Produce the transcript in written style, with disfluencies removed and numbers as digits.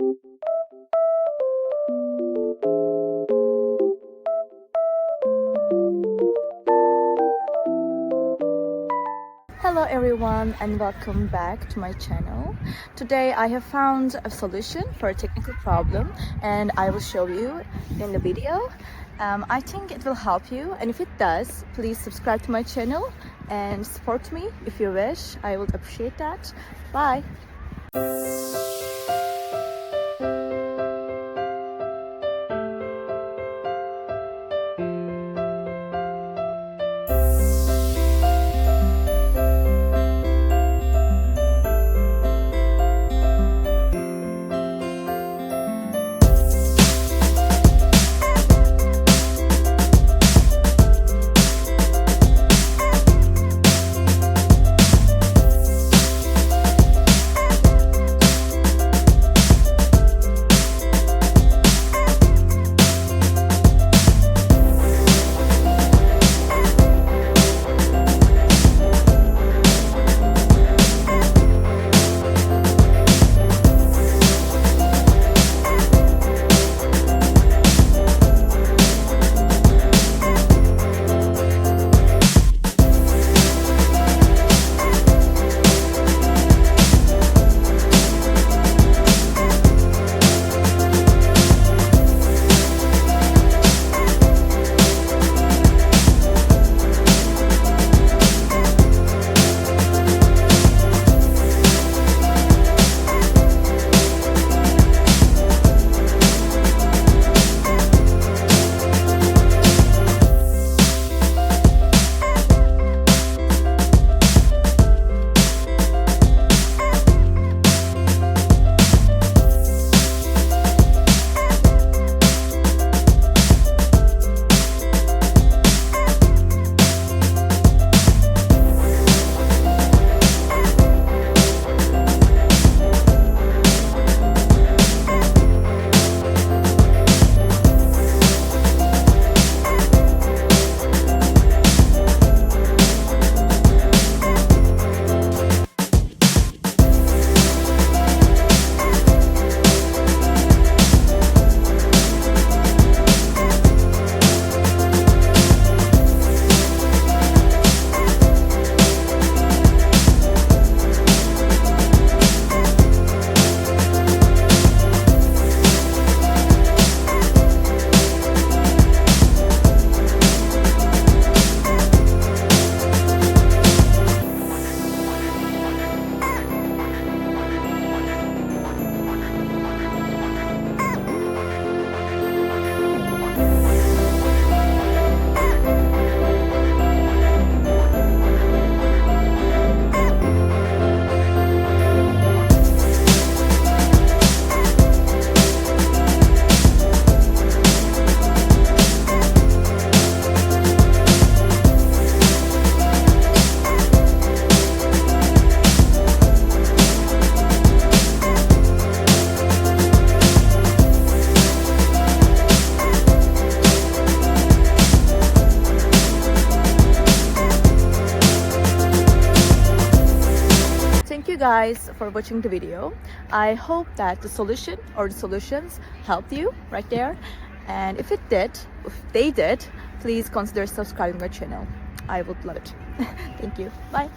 Hello everyone and welcome back to my channel. Today I have found a solution for a technical problem and I will show you in the video. I think it will help you, and if it does, please subscribe to my channel and support me if you wish. I would appreciate that. Bye! Thank you guys for watching the video. I hope that the solution or the solutions helped you right there, and if they did, please consider subscribing my channel. I would love it. Thank you. Bye.